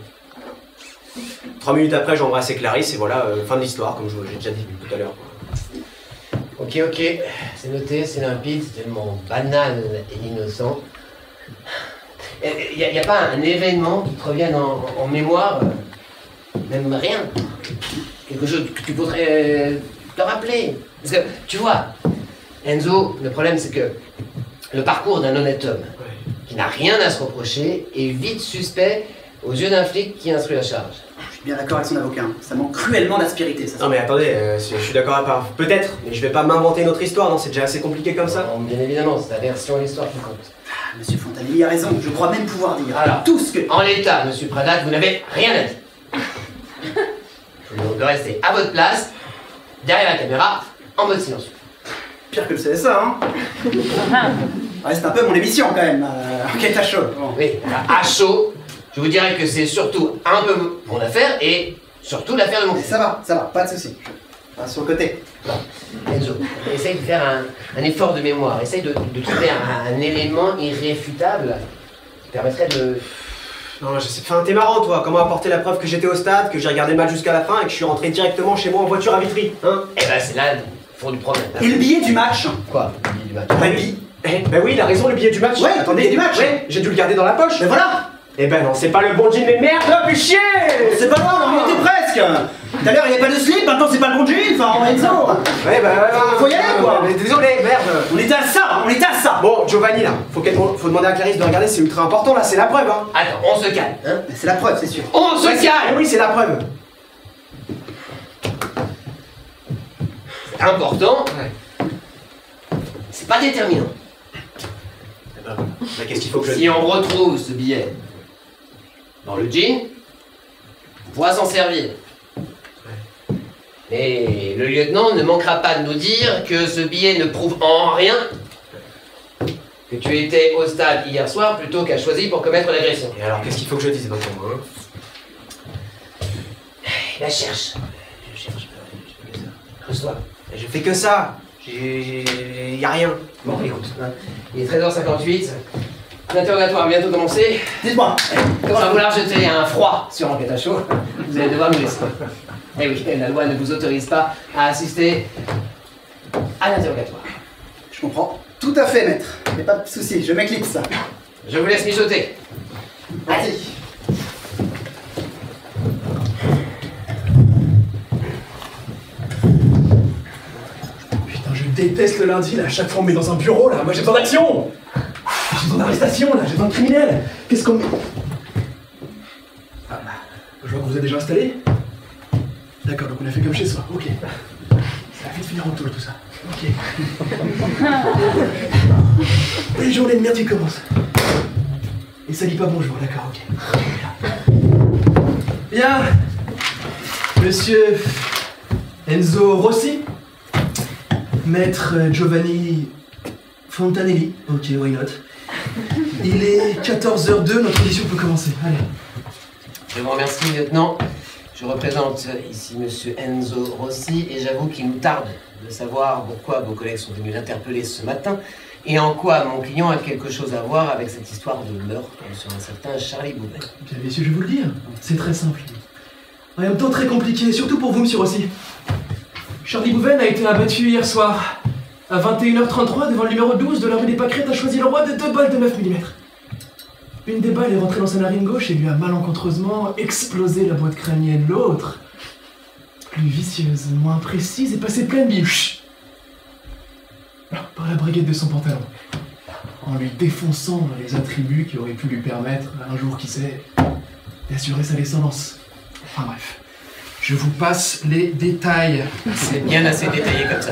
3 minutes après, j'ai embrassé Clarisse et voilà, fin de l'histoire, comme j'ai déjà dit tout à l'heure. Ok, c'est noté, c'est limpide, c'est tellement banal et innocent. Y a pas un événement qui te revienne en mémoire, même rien, quelque chose que tu pourrais te rappeler. Parce que, tu vois, Enzo, le problème c'est que le parcours d'un honnête homme, qui n'a rien à se reprocher, est vite suspect aux yeux d'un flic qui instruit la charge. Je suis bien d'accord avec son avocat. Hein. Ça manque cruellement d'aspérité, ça. Non mais attendez, je suis d'accord à part. Peut-être, mais je vais pas m'inventer une autre histoire, non, c'est déjà assez compliqué comme ça. Non, bien évidemment, c'est la version et l'histoire qui compte. Ah, Monsieur Fontanelli a raison. Je crois même pouvoir dire Alors, tout ce que... En l'état, monsieur Pradat, vous n'avez rien à dire. Je vous demande de rester à votre place, derrière la caméra, en mode silencieux. Pire que le CSA, hein. Reste un peu mon émission, quand même. Enquête à chaud. Bon. Oui, à chaud, je vous dirais que c'est surtout un peu mon affaire et surtout l'affaire de mon Mais fils. ça va, pas de soucis. Sur le côté. Enzo, essaye de faire un effort de mémoire, essaye de trouver un élément irréfutable qui permettrait de... Non, je sais, enfin, t'es marrant toi, comment apporter la preuve que j'étais au stade, que j'ai regardé le match jusqu'à la fin et que je suis rentré directement chez moi en voiture à Vitry, hein? Eh ben c'est là le fond du problème. Et le billet du match? Quoi, le billet du match? Bah, le billet. Ben oui, il a raison, le billet du match. Ouais, attendez, du match. Ouais, j'ai dû le garder dans la poche. Mais voilà. Eh ben non, c'est pas le bon jean, mais merde, fais chier. C'est pas loin, on y était presque. Tout à l'heure, il n'y avait pas de slip, maintenant c'est pas le bon jean, enfin, Enzo. Ouais, Faut y aller, quoi. Mais désolé, merde. On était à ça. Bon, Giovanni, là, faut demander à Clarisse de regarder, c'est ultra important, là, c'est la preuve, hein. Attends, on se calme, hein? C'est la preuve, c'est sûr. On se calme! Oui, c'est la preuve. C'est important, c'est pas déterminant. Bah, qu'est-ce qu'il faut que je... Si on retrouve ce billet dans le jean, on pourra s'en servir. Mais le lieutenant ne manquera pas de nous dire que ce billet ne prouve en rien que tu étais au stade hier soir plutôt qu'à choisi pour commettre l'agression. Et alors, qu'est-ce qu'il faut que je dise maintenant, hein? La cherche. Je cherche. Creuse-toi. Je fais que ça. Y a rien. Bon, écoute, hein, il est 13h58. L'interrogatoire a bientôt commencé. Dites-moi. Sans vouloir jeter un froid sur l'enquête à chaud, vous allez devoir nous laisser. Eh oui, la loi ne vous autorise pas à assister à l'interrogatoire. Je comprends. Tout à fait, maître. Mais pas de souci, je m'éclipse. Je vous laisse mijoter. Vas-y. Putain, je déteste le lundi, là. À chaque fois, on me met dans un bureau, là. Moi, j'ai besoin d'action. J'ai besoin d'arrestation, là. J'ai besoin de criminels. Qu'est-ce qu'on met... Ah, je vois que vous êtes déjà installé. D'accord, donc on a fait comme chez soi. Ok. Ça a fait de finir en tôle, tout ça. Ok. Les journées de merde qui commencent. Et ça dit pas bonjour, d'accord, ok. Bien. Monsieur Enzo Rossi, maître Giovanni Fontanelli, ok, why not. Il est 14h02, notre audition peut commencer. Allez. Je vous remercie, lieutenant. Je représente ici monsieur Enzo Rossi et j'avoue qu'il nous tarde de savoir pourquoi vos collègues sont venus l'interpeller ce matin et en quoi mon client a quelque chose à voir avec cette histoire de meurtre sur un certain Charlie Bouvet. Bien, messieurs, je vais vous le dire, c'est très simple. En même temps très compliqué, surtout pour vous, monsieur Rossi. Charlie Bouvet a été abattu hier soir, à 21h33, devant le numéro 12 de la rue des Pâquerettes à Choisy-le-Roi de 2 balles de 9 mm. Une des balles est rentrée dans sa narine gauche et lui a malencontreusement explosé la boîte crânienne. L'autre, plus vicieuse, moins précise, est passée pleine biche par la braguette de son pantalon, en lui défonçant les attributs qui auraient pu lui permettre, un jour qui sait, d'assurer sa descendance. Enfin bref, je vous passe les détails. C'est bien assez détaillé comme ça.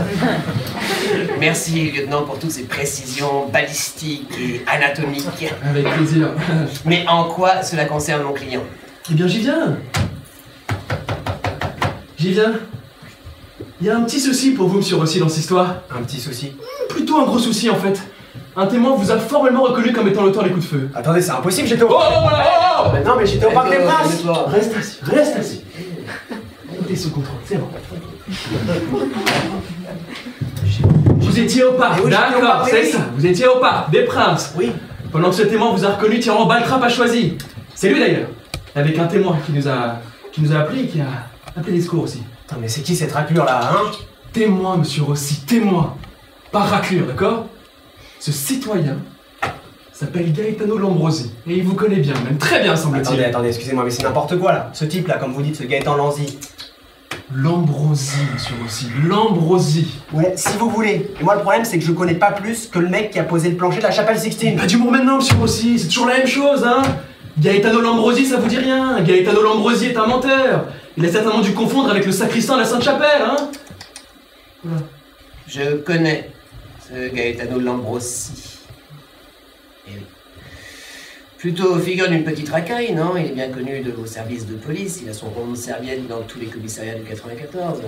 Merci, lieutenant, pour toutes ces précisions balistiques et anatomiques. Avec plaisir. Mais en quoi cela concerne mon client? Eh bien, j'y viens. J'y viens. Il y a un petit souci pour vous, monsieur Rossi, dans cette histoire. Un petit souci. Plutôt un gros souci, en fait. Un témoin vous a formellement reconnu comme étant l'auteur des coups de feu. Attendez, c'est impossible, j'étais au... Oh Mais non, mais j'étais au Parc des Princes. Reste assis, reste assis. T'es sous contrôle, c'est bon. Vous étiez au parc, oui, j'étais au d'accord, parc, c'est oui. ça. Vous étiez au parc des Princes. Oui. Pendant que ce témoin vous a reconnu tirant en balle trappe à Choisy. C'est lui d'ailleurs. Avec un témoin qui nous a appelé et qui a appelé les secours aussi. Attends, mais c'est qui cette raclure là, hein? Témoin, monsieur Rossi, témoin. Pas raclure, d'accord? Ce citoyen s'appelle Gaetano Lambrosi. Et il vous connaît bien, même très bien, semble-t-il. Attendez, excusez-moi, mais c'est n'importe quoi là. Ce type là, comme vous dites, ce Gaëtan Lanzy. Lambrosi, monsieur Rossi, Lambrosi. Ouais, si vous voulez. Et moi, le problème, c'est que je connais pas plus que le mec qui a posé le plancher de la chapelle Sixtine. Pas d'humour maintenant, monsieur Rossi, c'est toujours la même chose, hein? Gaetano Lambrosi, ça vous dit rien. Gaetano Lambrosi est un menteur. Il a certainement dû confondre avec le sacristain de la Sainte-Chapelle, hein? Voilà. Je connais ce Gaetano Lambrosi. Eh oui. Plutôt figure d'une petite racaille, non? Il est bien connu de vos services de police, il a son rond de serviette dans tous les commissariats du 94.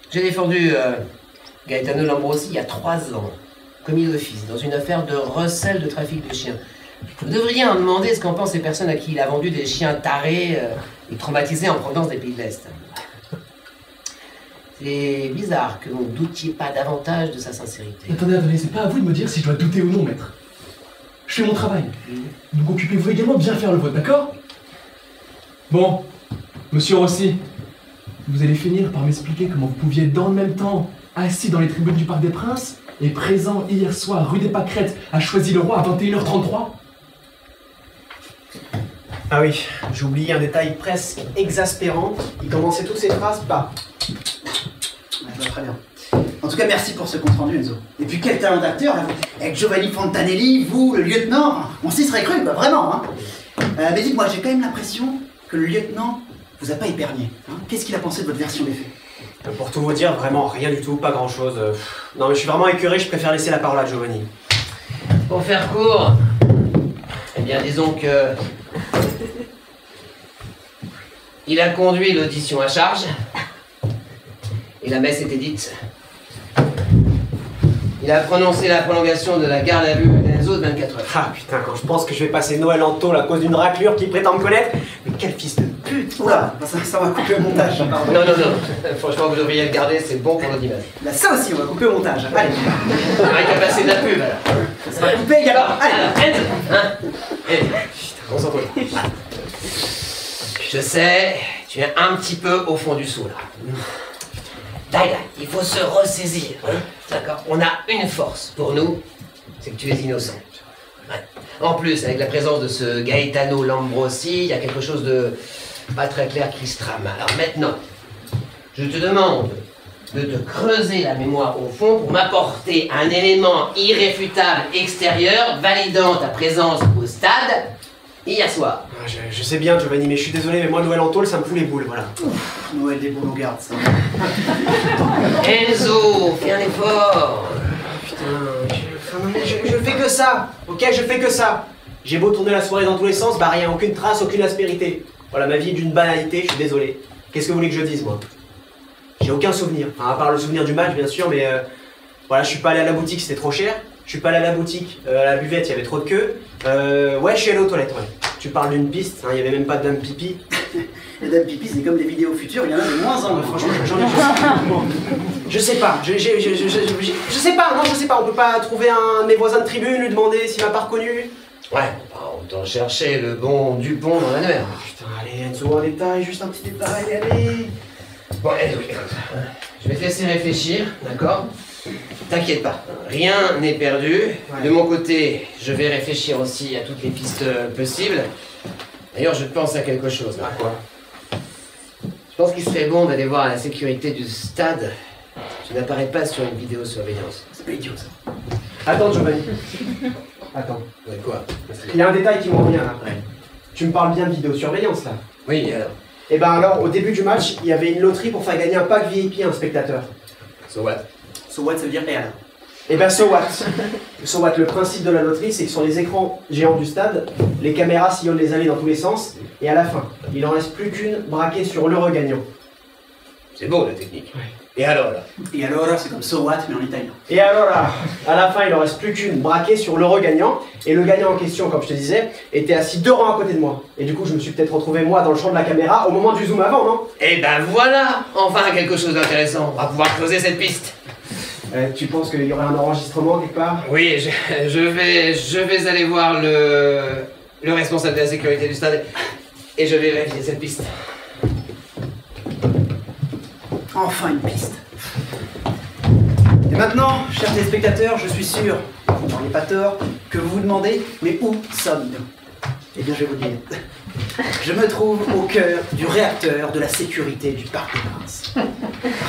J'ai défendu Gaetano Lambrosi il y a 3 ans, commis d'office, dans une affaire de recel de trafic de chiens. Vous devriez en demander ce qu'en pensent les personnes à qui il a vendu des chiens tarés et traumatisés en provenance des pays de l'Est. C'est bizarre que vous ne doutiez pas davantage de sa sincérité. Attendez, c'est pas à vous de me dire si je dois douter ou non, maître. Je fais mon travail. Donc occupez-vous également de bien faire le vôtre, d'accord? Bon, monsieur Rossi, vous allez finir par m'expliquer comment vous pouviez être dans le même temps assis dans les tribunes du Parc des Princes et présent hier soir rue des Pâquerettes à Choisy-le-Roi à 21h33. Ah oui, j'ai oublié un détail presque exaspérant. Il commençait toutes ses phrases par... Ouais, je vois très bien. En tout cas, merci pour ce compte rendu, Enzo. Et puis quel talent d'acteur, là, avec Giovanni Fontanelli, vous, le lieutenant, on s'y serait cru, quoi, vraiment, hein. Mais dites-moi, j'ai quand même l'impression que le lieutenant vous a pas épargné, hein. Qu'est-ce qu'il a pensé de votre version des faits? Pour tout vous dire, vraiment rien du tout, pas grand chose. Non mais je suis vraiment écœuré, je préfère laisser la parole à Giovanni. Pour faire court, eh bien disons que... Il a conduit l'audition à charge, et la messe était dite. Il a prononcé la prolongation de la garde à vue d'Enzo de 24 heures. Ah putain, quand je pense que je vais passer Noël en tôle à cause d'une raclure qui prétend me connaître, mais quel fils de Putain, oula, ça va couper au montage. Pardon. Non, non, non. Franchement, vous devriez le garder, c'est bon pour notre image. Là, ça aussi, on va couper au montage. Allez. On va passer de la pub, alors. Ça va couper également. Allez. Enzo, hein? Putain, concentre-toi. Je sais, tu es un petit peu au fond du seau, là. Dai, il faut se ressaisir, hein? D'accord? On a une force pour nous, c'est que tu es innocent. Ouais. En plus, avec la présence de ce Gaetano Lambrosi, il y a quelque chose de pas très clair qui se trame. Alors maintenant, je te demande de te creuser la mémoire au fond pour m'apporter un élément irréfutable extérieur validant ta présence au stade hier soir. Je sais bien, Giovanni, mais je suis désolé, mais moi, Noël en tôle, ça me fout les boules, voilà. Ouf, Noël des bons garde, ça. Enzo, fais un effort. Je fais que ça, ok, je fais que ça. J'ai beau tourner la soirée dans tous les sens, bah rien, aucune trace, aucune aspérité. Voilà, ma vie est d'une banalité, je suis désolé. Qu'est-ce que vous voulez que je dise, moi? J'ai aucun souvenir, enfin, à part le souvenir du match, bien sûr, mais voilà, je suis pas allé à la boutique, c'était trop cher. Je suis pas allé à la boutique, à la buvette, il y avait trop de queue. Ouais, je suis allé aux toilettes, ouais. Tu parles d'une piste, hein, il y avait même pas de dame pipi. Les dames pipi, c'est comme des vidéos futures, il y en a de moins en moins. Franchement, j'en ai je sais pas, je sais pas, non, je sais pas, on peut pas trouver un de mes voisins de tribune, lui demander s'il m'a pas reconnu. Ouais, bah, autant chercher le bon Dupont dans l'annuaire. Putain, allez, Enzo, un détail, juste un petit détail, allez. Bon, Enzo, je vais te laisser réfléchir, d'accord? T'inquiète pas, rien n'est perdu. Ouais. De mon côté, je vais réfléchir aussi à toutes les pistes possibles. D'ailleurs, je pense à quelque chose. Là. Quoi? Je pense qu'il serait bon d'aller voir la sécurité du stade. Tu n'apparais pas sur une vidéosurveillance. C'est pas idiot, ça. Attends, Giovanni. Attends. Ouais, quoi? Il y a un détail qui m'en revient, là. Ouais. Tu me parles bien de vidéosurveillance, là? Oui, alors. Eh ben alors, au début du match, il y avait une loterie pour faire gagner un pack VIP à un spectateur. So what? So what, ça veut dire et alors? Eh ben so what? So what? Le principe de la loterie, c'est que sur les écrans géants du stade, les caméras sillonnent les allées dans tous les sens, et à la fin, il en reste plus qu'une braquée sur l'heureux gagnant. C'est beau la technique. Ouais. Et alors là? Et alors là, c'est comme so what, mais en italien. Et alors là, à la fin, il en reste plus qu'une braquée sur l'heureux gagnant, et le gagnant en question, comme je te disais, était assis 2 rangs à côté de moi. Et du coup, je me suis peut-être retrouvé moi dans le champ de la caméra au moment du zoom avant, non? Eh ben voilà! Enfin quelque chose d'intéressant. On va pouvoir creuser cette piste. Tu penses qu'il y aurait un enregistrement quelque part? Oui, je vais aller voir le responsable de la sécurité du stade et je vais vérifier cette piste. Enfin une piste. Et maintenant, chers téléspectateurs, je suis sûr, vous n'auriez pas tort, que vous vous demandez, mais où sommes-nous? Eh bien, je vais vous le dire. Je me trouve au cœur du réacteur de la sécurité du Parc des Princes.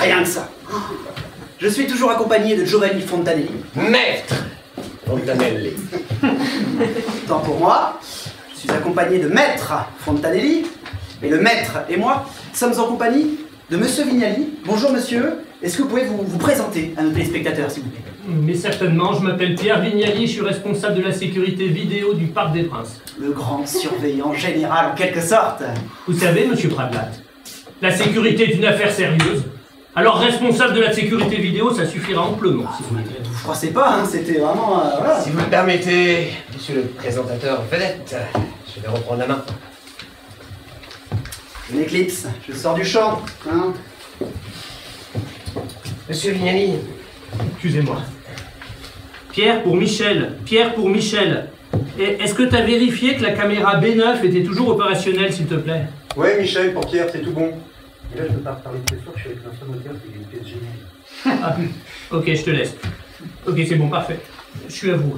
Rien que ça. Je suis toujours accompagné de Giovanni Fontanelli. Maître Fontanelli. Tant pour moi, je suis accompagné de Maître Fontanelli, et le maître et moi sommes en compagnie de Monsieur Vignali. Bonjour monsieur, est-ce que vous pouvez vous présenter à nos téléspectateurs s'il vous plaît? Mais certainement, je m'appelle Pierre Vignali, je suis responsable de la sécurité vidéo du Parc des Princes. Le grand surveillant général en quelque sorte. Vous savez, monsieur Pradlat, la sécurité est une affaire sérieuse. Alors responsable de la sécurité vidéo, ça suffira amplement, si vous voulez. Vous froissez pas, hein, c'était vraiment... voilà. Si vous me permettez, monsieur le présentateur vedette, je vais reprendre la main. Je m'éclipse, je sors du champ, hein. Monsieur Vignali. Excusez-moi. Pierre pour Michel. Pierre pour Michel. Est-ce que tu as vérifié que la caméra B9 était toujours opérationnelle, s'il te plaît? Ouais, Michel, pour Pierre, c'est tout bon. Et là, je peux pas parler de ce soir, je suis avec l'ancien moteur, c'est une pièce géniale. Ah, ok, je te laisse. Ok, c'est bon, parfait. Je suis à vous.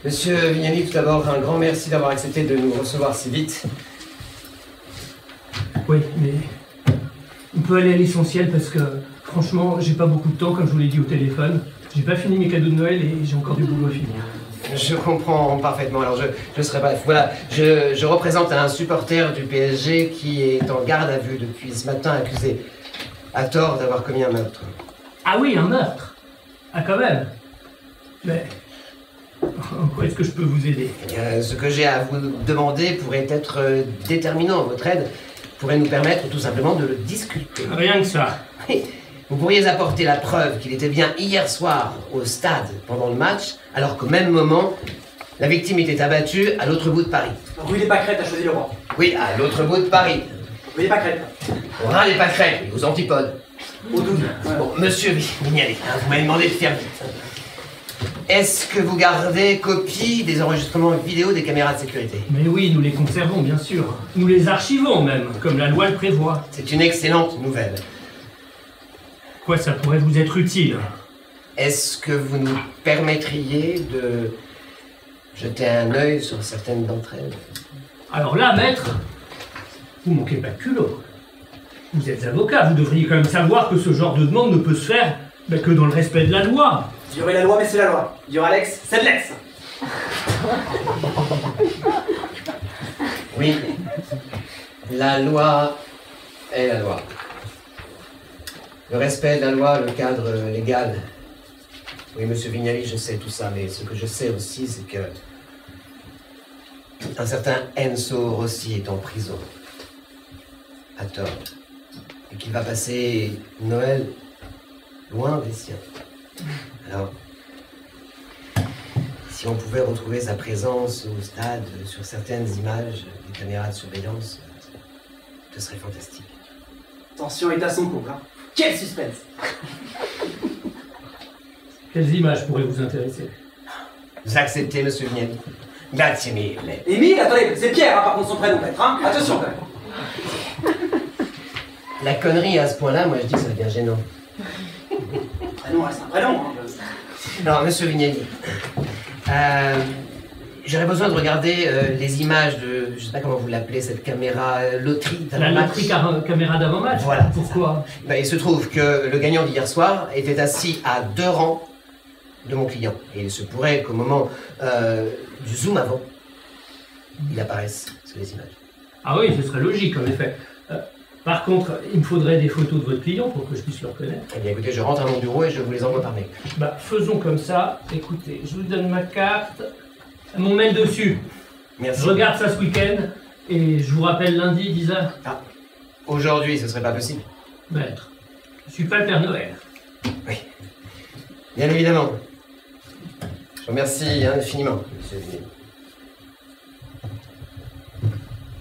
Monsieur Vignali, tout d'abord, un grand merci d'avoir accepté de nous recevoir si vite. Oui, mais on peut aller à l'essentiel parce que, franchement, j'ai pas beaucoup de temps, comme je vous l'ai dit au téléphone. J'ai pas fini mes cadeaux de Noël et j'ai encore du boulot à finir. Je comprends parfaitement, alors je serai bref. Voilà, je représente un supporter du PSG qui est en garde à vue depuis ce matin, accusé à tort d'avoir commis un meurtre. Ah oui, un meurtre? Ah quand même? Mais en quoi est-ce que je peux vous aider? Ce que j'ai à vous demander pourrait être déterminant. Votre aide pourrait nous permettre tout simplement de le discuter. Rien que ça. Vous pourriez apporter la preuve qu'il était bien hier soir au stade pendant le match, alors qu'au même moment, La victime était abattue à l'autre bout de Paris. Rue des Pâquerettes à Choisy-le-Roi. Oui, à l'autre bout de Paris. Rue des Pâquerettes. Au ras des pâquerettes, aux antipodes. Au 12. Bon, monsieur Vignali, vous m'avez demandé de faire vite. Est-ce que vous gardez copie des enregistrements vidéo des caméras de sécurité? Mais oui, nous les conservons, bien sûr. Nous les archivons même, comme la loi le prévoit. C'est une excellente nouvelle. Quoi, ça pourrait vous être utile? Est-ce que vous nous permettriez de jeter un œil sur certaines d'entre elles? Alors là, maître, vous manquez pas de culot. Vous êtes avocat, vous devriez quand même savoir que ce genre de demande ne peut se faire que dans le respect de la loi. Dieu est la loi, mais c'est la loi. Dieu Alex, c'est de l'ex. Oui, la loi est la loi. Le respect de la loi, le cadre légal. Oui, monsieur Vignali, je sais tout ça, mais ce que je sais aussi, c'est que un certain Enzo Rossi est en prison, à tort, et qu'il va passer Noël loin des siens. Alors, si on pouvait retrouver sa présence au stade sur certaines images des caméras de surveillance, ce serait fantastique. Tension est à son comble, hein. Quel suspense! Quelles images pourraient vous intéresser? Vous acceptez, monsieur Vignali? Grazie mille. Émile, attendez, c'est Pierre, hein, par contre, son prénom, maître, hein. Attention, quand même. La connerie à ce point-là, moi je dis que ça devient gênant. Prénom, c'est un prénom, hein. Alors, monsieur Vignali, j'aurais besoin de regarder les images de, je sais pas comment vous l'appelez, cette caméra loterie La loterie caméra d'avant-match? Voilà. Pourquoi? Ben, il se trouve que le gagnant d'hier soir était assis à 2 rangs de mon client. Et il se pourrait qu'au moment du zoom avant, il apparaisse sur les images. Ah oui, ce serait logique, en effet. Par contre, il me faudrait des photos de votre client pour que je puisse le reconnaître. Eh bien, écoutez, je rentre à mon bureau et je vous les envoie par mail. Bah, faisons comme ça. Écoutez, je vous donne ma carte, mon mail dessus. Merci. Je regarde ça ce week-end et je vous rappelle lundi, 10h. Ah, aujourd'hui, ce serait pas possible. Maître, je suis pas le Père Noël. Oui, bien évidemment. Je vous remercie infiniment, monsieur Vignali.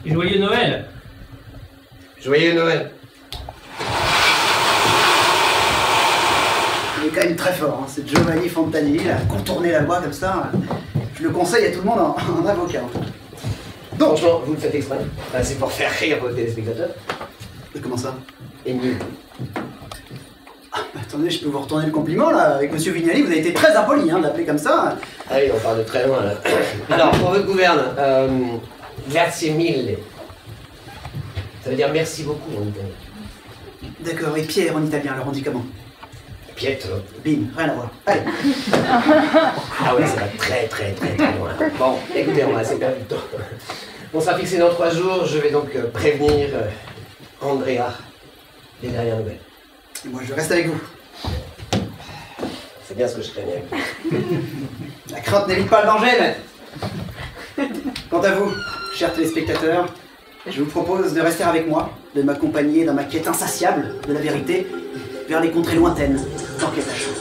Et joyeux Noël! Joyeux Noël. Il est quand même très fort, hein. C'est Giovanni Fontanelli, il a contourné la loi comme ça. Je le conseille à tout le monde en avocat. Donc, franchement, vous le faites exprès. Enfin, c'est pour faire rire vos téléspectateurs. Mais comment ça? Et nul. Ah, bah, attendez, je peux vous retourner le compliment là. Avec monsieur Vignali, vous avez été très impoli hein, de l'appeler comme ça. Ah oui, on part de très loin là. Alors, pour votre gouverne, grazie mille. Ça veut dire merci beaucoup en italien. D'accord, et Pierre en italien, alors on dit comment? Pietro. Bim, rien à voir. Allez. Ah ouais, ça va très loin. Bon, écoutez, on va assez perdre du temps. On sera fixé dans 3 jours, je vais donc prévenir Andrea des dernières nouvelles. Et moi, je reste avec vous. C'est bien ce que je craignais. La crainte n'évite pas le danger, maître. Quant à vous, chers téléspectateurs, je vous propose de rester avec moi, de m'accompagner dans ma quête insatiable de la vérité vers les contrées lointaines d'Enquête à chaud.